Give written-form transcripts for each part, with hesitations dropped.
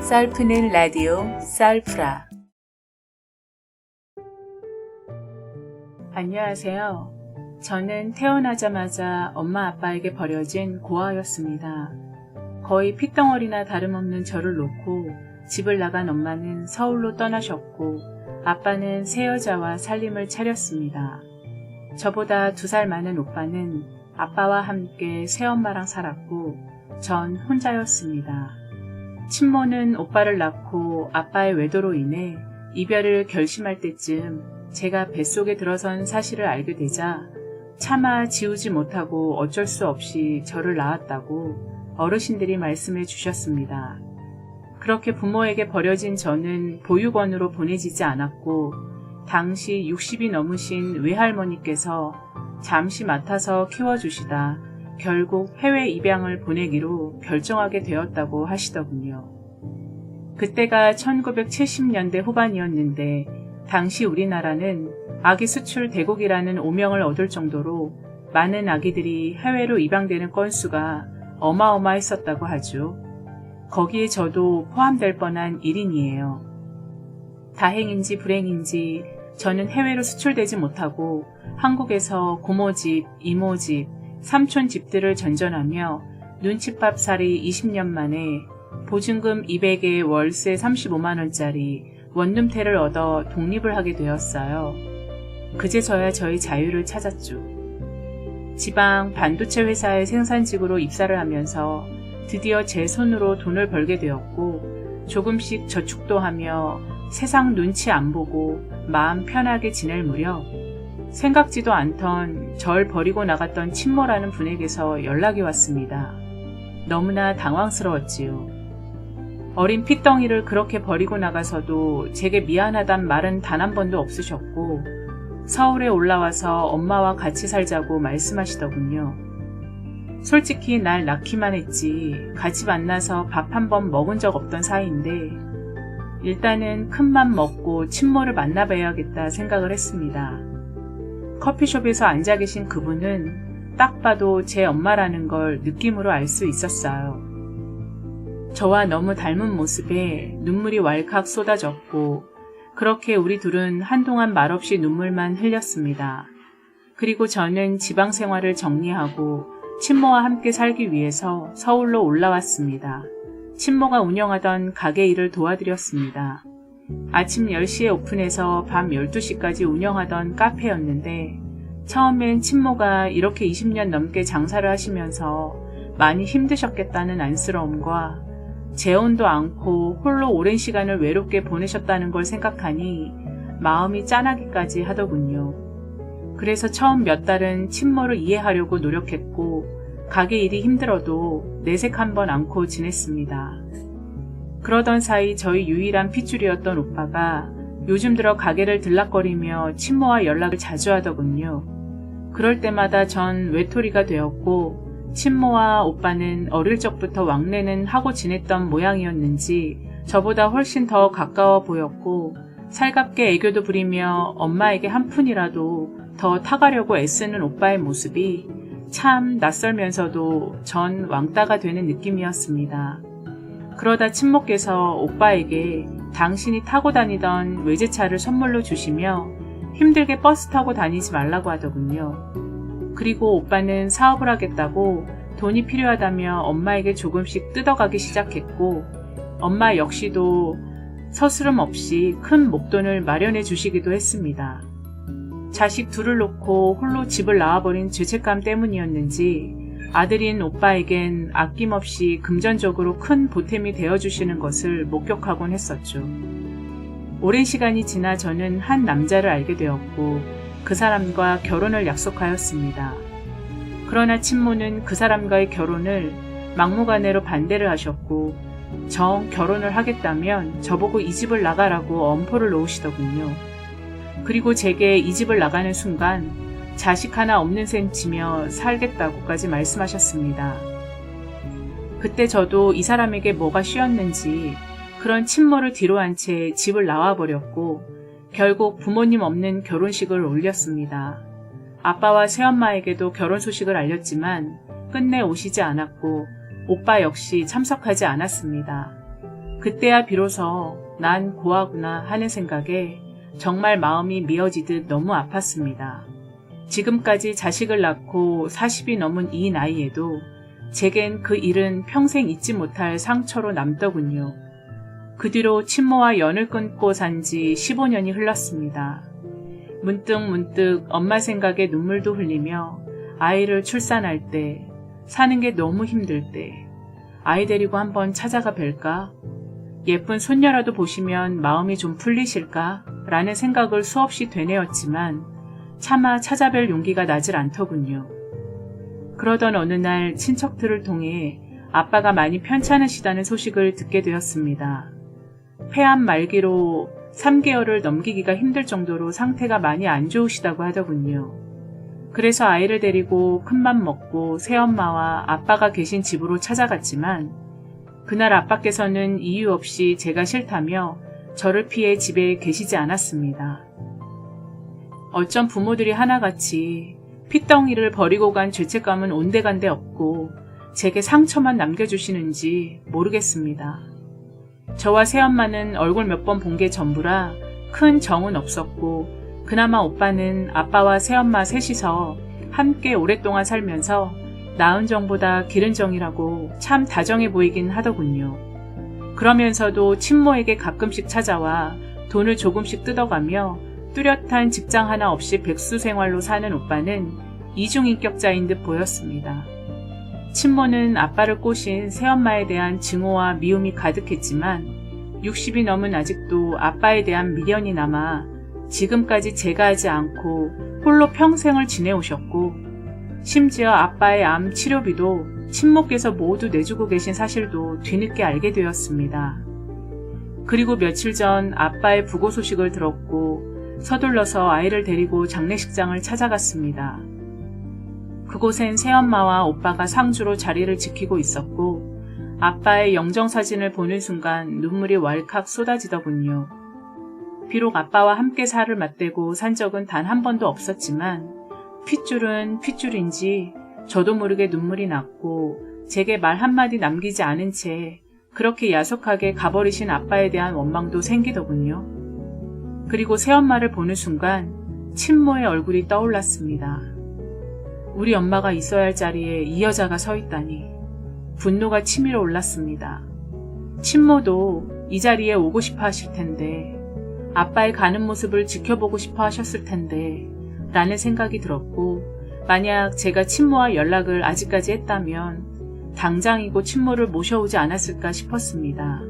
썰푸는 라디오 썰프라. 안녕하세요. 저는 태어나자마자 엄마 아빠에게 버려진 고아였습니다. 거의 핏덩어리나 다름없는 저를 놓고 집을 나간 엄마는 서울로 떠나셨고 아빠는 새 여자와 살림을 차렸습니다. 저보다 2살 많은 오빠는 아빠와 함께 새엄마랑 살았고 전 혼자였습니다. 친모는 오빠를 낳고 아빠의 외도로 인해 이별을 결심할 때쯤 제가 뱃속에 들어선 사실을 알게 되자 차마 지우지 못하고 어쩔 수 없이 저를 낳았다고 어르신들이 말씀해 주셨습니다. 그렇게 부모에게 버려진 저는 보육원으로 보내지지 않았고 당시 60이 넘으신 외할머니께서 잠시 맡아서 키워주시다 결국 해외 입양을 보내기로 결정하게 되었다고 하시더군요. 그때가 1970년대 후반이었는데 당시 우리나라는 아기 수출 대국이라는 오명을 얻을 정도로 많은 아기들이 해외로 입양되는 건수가 어마어마했었다고 하죠. 거기에 저도 포함될 뻔한 일인이에요. 다행인지 불행인지 저는 해외로 수출되지 못하고 한국에서 고모 집, 이모 집, 삼촌 집들을 전전하며 눈칫밥살이 20년 만에 보증금 200에 월세 35만원짜리 원룸태를 얻어 독립을 하게 되었어요. 그제서야 저희 자유를 찾았죠. 지방 반도체 회사의 생산직으로 입사를 하면서 드디어 제 손으로 돈을 벌게 되었고 조금씩 저축도 하며 세상 눈치 안 보고 마음 편하게 지낼 무렵 생각지도 않던 절 버리고 나갔던 친모라는 분에게서 연락이 왔습니다. 너무나 당황스러웠지요. 어린 핏덩이를 그렇게 버리고 나가서도 제게 미안하단 말은 단 한 번도 없으셨고 서울에 올라와서 엄마와 같이 살자고 말씀하시더군요. 솔직히 날 낳기만 했지 같이 만나서 밥 한 번 먹은 적 없던 사이인데 일단은 큰맘 먹고 친모를 만나봐야겠다 생각을 했습니다. 커피숍에서 앉아 계신 그분은 딱 봐도 제 엄마라는 걸 느낌으로 알 수 있었어요. 저와 너무 닮은 모습에 눈물이 왈칵 쏟아졌고 그렇게 우리 둘은 한동안 말없이 눈물만 흘렸습니다. 그리고 저는 지방 생활을 정리하고 친모와 함께 살기 위해서 서울로 올라왔습니다. 친모가 운영하던 가게 일을 도와드렸습니다. 아침 10시에 오픈해서 밤 12시까지 운영하던 카페였는데 처음엔 친모가 이렇게 20년 넘게 장사를 하시면서 많이 힘드셨겠다는 안쓰러움과 재혼도 않고 홀로 오랜 시간을 외롭게 보내셨다는 걸 생각하니 마음이 짠하기까지 하더군요. 그래서 처음 몇 달은 친모를 이해하려고 노력했고 가게 일이 힘들어도 내색 한번 않고 지냈습니다. 그러던 사이 저희 유일한 핏줄이었던 오빠가 요즘 들어 가게를 들락거리며 친모와 연락을 자주 하더군요. 그럴 때마다 전 외톨이가 되었고 친모와 오빠는 어릴 적부터 왕래는 하고 지냈던 모양이었는지 저보다 훨씬 더 가까워 보였고 살갑게 애교도 부리며 엄마에게 한 푼이라도 더 타가려고 애쓰는 오빠의 모습이 참 낯설면서도 전 왕따가 되는 느낌이었습니다. 그러다 친모께서 오빠에게 당신이 타고 다니던 외제차를 선물로 주시며 힘들게 버스 타고 다니지 말라고 하더군요. 그리고 오빠는 사업을 하겠다고 돈이 필요하다며 엄마에게 조금씩 뜯어가기 시작했고 엄마 역시도 서스름 없이 큰 목돈을 마련해 주시기도 했습니다. 자식 둘을 놓고 홀로 집을 나와버린 죄책감 때문이었는지 아들인 오빠에겐 아낌없이 금전적으로 큰 보탬이 되어주시는 것을 목격하곤 했었죠. 오랜 시간이 지나 저는 한 남자를 알게 되었고 그 사람과 결혼을 약속하였습니다. 그러나 친모는 그 사람과의 결혼을 막무가내로 반대를 하셨고 정 결혼을 하겠다면 저보고 이 집을 나가라고 엄포를 놓으시더군요. 그리고 제게 이 집을 나가는 순간 자식 하나 없는 셈 치며 살겠다고까지 말씀하셨습니다. 그때 저도 이 사람에게 뭐가 씌었는지 그런 친모를 뒤로 한 채 집을 나와버렸고 결국 부모님 없는 결혼식을 올렸습니다. 아빠와 새엄마에게도 결혼 소식을 알렸지만 끝내 오시지 않았고 오빠 역시 참석하지 않았습니다. 그때야 비로소 난 고아구나 하는 생각에 정말 마음이 미어지듯 너무 아팠습니다. 지금까지 자식을 낳고 40이 넘은 이 나이에도 제겐 그 일은 평생 잊지 못할 상처로 남더군요. 그 뒤로 친모와 연을 끊고 산 지 15년이 흘렀습니다. 문득 엄마 생각에 눈물도 흘리며 아이를 출산할 때, 사는 게 너무 힘들 때 아이 데리고 한번 찾아가 뵐까? 예쁜 손녀라도 보시면 마음이 좀 풀리실까? 라는 생각을 수없이 되뇌었지만 차마 찾아뵐 용기가 나질 않더군요. 그러던 어느 날 친척들을 통해 아빠가 많이 편찮으시다는 소식을 듣게 되었습니다. 폐암 말기로 3개월을 넘기기가 힘들 정도로 상태가 많이 안 좋으시다고 하더군요. 그래서 아이를 데리고 큰맘 먹고 새엄마와 아빠가 계신 집으로 찾아갔지만 그날 아빠께서는 이유 없이 제가 싫다며 저를 피해 집에 계시지 않았습니다. 어쩜 부모들이 하나같이 핏덩이를 버리고 간 죄책감은 온데간데 없고 제게 상처만 남겨주시는지 모르겠습니다. 저와 새엄마는 얼굴 몇 번 본 게 전부라 큰 정은 없었고 그나마 오빠는 아빠와 새엄마 셋이서 함께 오랫동안 살면서 낳은 정보다 기른 정이라고 참 다정해 보이긴 하더군요. 그러면서도 친모에게 가끔씩 찾아와 돈을 조금씩 뜯어가며 뚜렷한 직장 하나 없이 백수 생활로 사는 오빠는 이중인격자인 듯 보였습니다. 친모는 아빠를 꼬신 새엄마에 대한 증오와 미움이 가득했지만 60이 넘은 아직도 아빠에 대한 미련이 남아 지금까지 제가 하지 않고 홀로 평생을 지내오셨고 심지어 아빠의 암 치료비도 친모께서 모두 내주고 계신 사실도 뒤늦게 알게 되었습니다. 그리고 며칠 전 아빠의 부고 소식을 들었고 서둘러서 아이를 데리고 장례식장을 찾아갔습니다. 그곳엔 새엄마와 오빠가 상주로 자리를 지키고 있었고 아빠의 영정사진을 보는 순간 눈물이 왈칵 쏟아지더군요. 비록 아빠와 함께 살을 맞대고 산 적은 단 한 번도 없었지만 핏줄은 핏줄인지 저도 모르게 눈물이 났고 제게 말 한마디 남기지 않은 채 그렇게 야속하게 가버리신 아빠에 대한 원망도 생기더군요. 그리고 새엄마를 보는 순간 친모의 얼굴이 떠올랐습니다. 우리 엄마가 있어야 할 자리에 이 여자가 서 있다니 분노가 치밀어 올랐습니다. 친모도 이 자리에 오고 싶어 하실 텐데 아빠의 가는 모습을 지켜보고 싶어 하셨을 텐데 라는 생각이 들었고 만약 제가 친모와 연락을 아직까지 했다면 당장이고 친모를 모셔오지 않았을까 싶었습니다.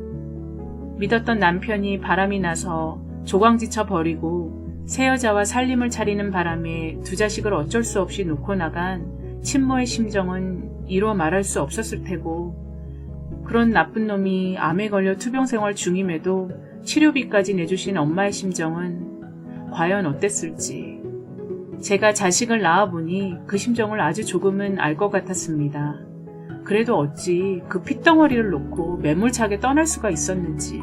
믿었던 남편이 바람이 나서 조광지쳐 버리고 새 여자와 살림을 차리는 바람에 두 자식을 어쩔 수 없이 놓고 나간 친모의 심정은 이루 말할 수 없었을 테고 그런 나쁜 놈이 암에 걸려 투병생활 중임에도 치료비까지 내주신 엄마의 심정은 과연 어땠을지 제가 자식을 낳아보니 그 심정을 아주 조금은 알 것 같았습니다. 그래도 어찌 그 핏덩어리를 놓고 매몰차게 떠날 수가 있었는지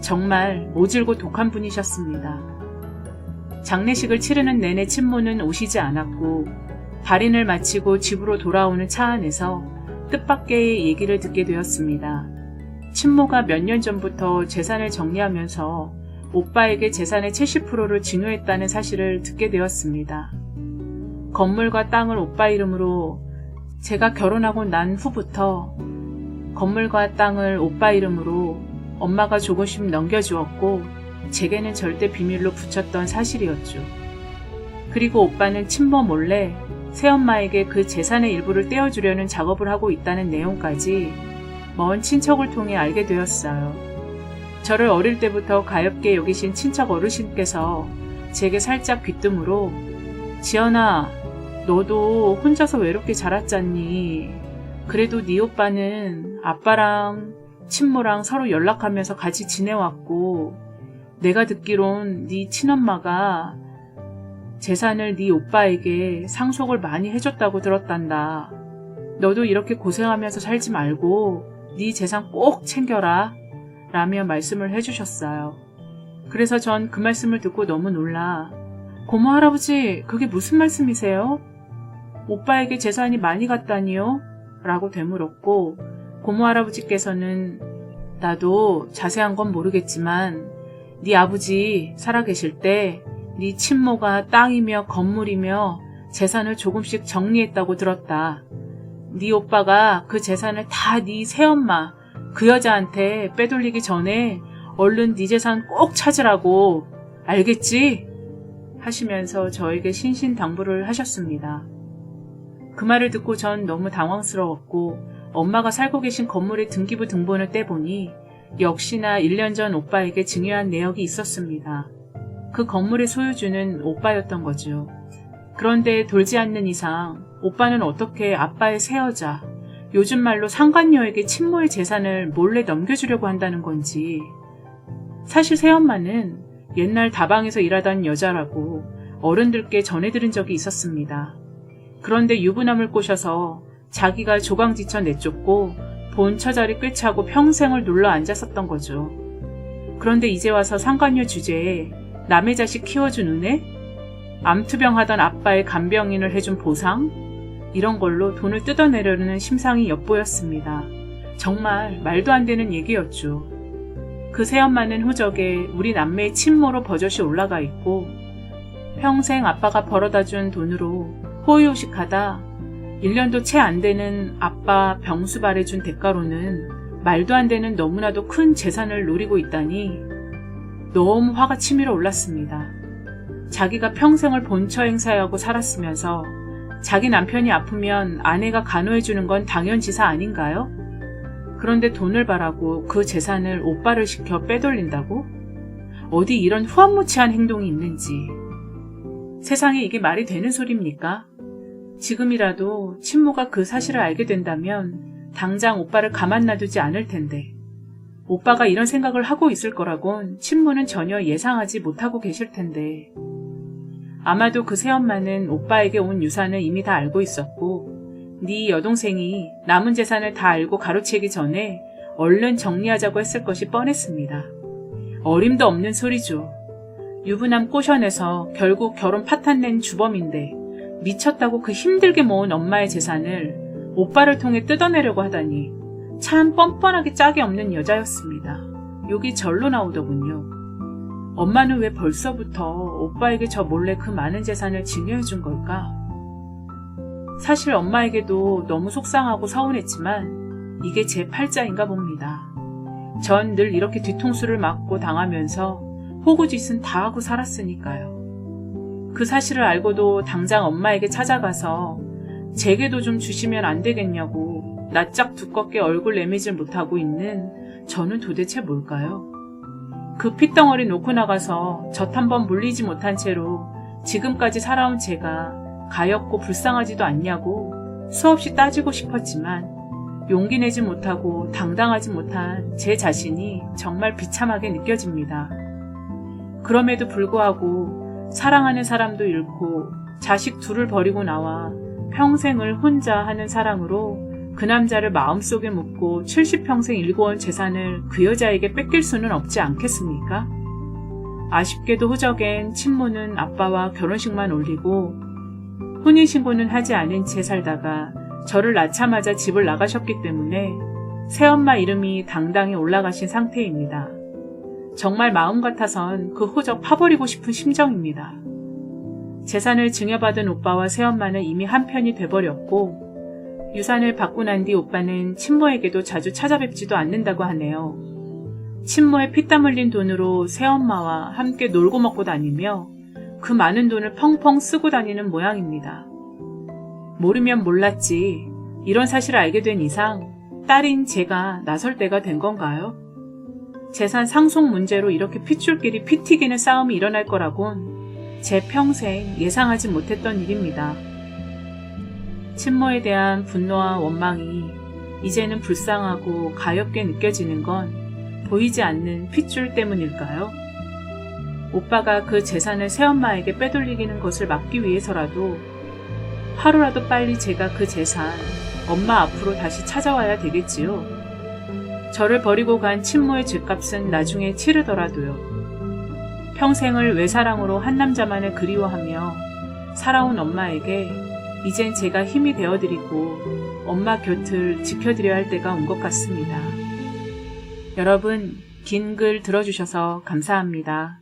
정말 모질고 독한 분이셨습니다. 장례식을 치르는 내내 친모는 오시지 않았고 발인을 마치고 집으로 돌아오는 차 안에서 뜻밖의 얘기를 듣게 되었습니다. 친모가 몇 년 전부터 재산을 정리하면서 오빠에게 재산의 70%를 증여했다는 사실을 듣게 되었습니다. 건물과 땅을 오빠 이름으로 제가 결혼하고 난 후부터 건물과 땅을 오빠 이름으로 엄마가 조금씩 넘겨주었고 제게는 절대 비밀로 붙였던 사실이었죠. 그리고 오빠는 친모 몰래 새엄마에게 그 재산의 일부를 떼어주려는 작업을 하고 있다는 내용까지 먼 친척을 통해 알게 되었어요. 저를 어릴 때부터 가엾게 여기신 친척 어르신께서 제게 살짝 귀뜸으로 지연아, 너도 혼자서 외롭게 자랐잖니. 그래도 네 오빠는 아빠랑 친모랑 서로 연락하면서 같이 지내왔고 내가 듣기론 네 친엄마가 재산을 네 오빠에게 상속을 많이 해줬다고 들었단다. 너도 이렇게 고생하면서 살지 말고 네 재산 꼭 챙겨라 라며 말씀을 해주셨어요. 그래서 전 그 말씀을 듣고 너무 놀라 고모 할아버지 그게 무슨 말씀이세요? 오빠에게 재산이 많이 갔다니요? 라고 되물었고 고모 할아버지께서는 나도 자세한 건 모르겠지만 네 아버지 살아계실 때 네 친모가 땅이며 건물이며 재산을 조금씩 정리했다고 들었다. 네 오빠가 그 재산을 다 네 새엄마 그 여자한테 빼돌리기 전에 얼른 네 재산 꼭 찾으라고. 알겠지? 하시면서 저에게 신신당부를 하셨습니다. 그 말을 듣고 전 너무 당황스러웠고 엄마가 살고 계신 건물의 등기부 등본을 떼보니 역시나 1년 전 오빠에게 증여한 내역이 있었습니다. 그 건물의 소유주는 오빠였던 거죠. 그런데 돌지 않는 이상 오빠는 어떻게 아빠의 새여자, 요즘 말로 상간녀에게 친모의 재산을 몰래 넘겨주려고 한다는 건지. 사실 새엄마는 옛날 다방에서 일하던 여자라고 어른들께 전해들은 적이 있었습니다. 그런데 유부남을 꼬셔서 자기가 조강지쳐 내쫓고 본 처자리 꿰차고 평생을 눌러 앉았었던 거죠. 그런데 이제 와서 상간녀 주제에 남의 자식 키워준 은혜? 암투병 하던 아빠의 간병인을 해준 보상? 이런 걸로 돈을 뜯어내려는 심상이 엿보였습니다. 정말 말도 안 되는 얘기였죠. 그 새엄마는 후적에 우리 남매의 친모로 버젓이 올라가 있고 평생 아빠가 벌어다준 돈으로 호의호식하다 1년도 채 안 되는 아빠 병수 발해준 대가로는 말도 안 되는 너무나도 큰 재산을 노리고 있다니 너무 화가 치밀어 올랐습니다. 자기가 평생을 본처 행사하고 살았으면서 자기 남편이 아프면 아내가 간호해주는 건 당연지사 아닌가요? 그런데 돈을 바라고 그 재산을 오빠를 시켜 빼돌린다고? 어디 이런 후안무치한 행동이 있는지. 세상에 이게 말이 되는 소리입니까? 지금이라도 친모가 그 사실을 알게 된다면 당장 오빠를 가만 놔두지 않을 텐데 오빠가 이런 생각을 하고 있을 거라곤 친모는 전혀 예상하지 못하고 계실 텐데 아마도 그 새엄마는 오빠에게 온 유산을 이미 다 알고 있었고 네 여동생이 남은 재산을 다 알고 가로채기 전에 얼른 정리하자고 했을 것이 뻔했습니다. 어림도 없는 소리죠. 유부남 꼬셔내서 결국 결혼 파탄 낸 주범인데 미쳤다고 그 힘들게 모은 엄마의 재산을 오빠를 통해 뜯어내려고 하다니 참 뻔뻔하게 짝이 없는 여자였습니다. 욕이 절로 나오더군요. 엄마는 왜 벌써부터 오빠에게 저 몰래 그 많은 재산을 증여해준 걸까? 사실 엄마에게도 너무 속상하고 서운했지만 이게 제 팔자인가 봅니다. 전 늘 이렇게 뒤통수를 맞고 당하면서 호구짓은 다 하고 살았으니까요. 그 사실을 알고도 당장 엄마에게 찾아가서 제게도 좀 주시면 안 되겠냐고 낯짝 두껍게 얼굴 내미질 못하고 있는 저는 도대체 뭘까요? 그 핏덩어리 놓고 나가서 젖 한 번 물리지 못한 채로 지금까지 살아온 제가 가엾고 불쌍하지도 않냐고 수없이 따지고 싶었지만 용기 내지 못하고 당당하지 못한 제 자신이 정말 비참하게 느껴집니다. 그럼에도 불구하고 사랑하는 사람도 잃고 자식 둘을 버리고 나와 평생을 혼자 하는 사랑으로 그 남자를 마음속에 묻고 70평생 일궈온 재산을 그 여자에게 뺏길 수는 없지 않겠습니까? 아쉽게도 후적엔 친모는 아빠와 결혼식만 올리고 혼인신고는 하지 않은 채 살다가 저를 낳자마자 집을 나가셨기 때문에 새엄마 이름이 당당히 올라가신 상태입니다. 정말 마음 같아선 그 후적 파버리고 싶은 심정입니다. 재산을 증여받은 오빠와 새엄마는 이미 한편이 돼버렸고 유산을 받고 난 뒤 오빠는 친모에게도 자주 찾아뵙지도 않는다고 하네요. 친모의 피땀 흘린 돈으로 새엄마와 함께 놀고 먹고 다니며 그 많은 돈을 펑펑 쓰고 다니는 모양입니다. 모르면 몰랐지 이런 사실을 알게 된 이상 딸인 제가 나설 때가 된 건가요? 재산 상속 문제로 이렇게 핏줄끼리 피 튀기는 싸움이 일어날 거라곤 제 평생 예상하지 못했던 일입니다. 친모에 대한 분노와 원망이 이제는 불쌍하고 가엾게 느껴지는 건 보이지 않는 핏줄 때문일까요? 오빠가 그 재산을 새엄마에게 빼돌리기는 것을 막기 위해서라도 하루라도 빨리 제가 그 재산 엄마 앞으로 다시 찾아와야 되겠지요. 저를 버리고 간 친모의 죗값은 나중에 치르더라도요. 평생을 외사랑으로 한 남자만을 그리워하며 살아온 엄마에게 이젠 제가 힘이 되어드리고 엄마 곁을 지켜드려야 할 때가 온 것 같습니다. 여러분, 긴 글 들어주셔서 감사합니다.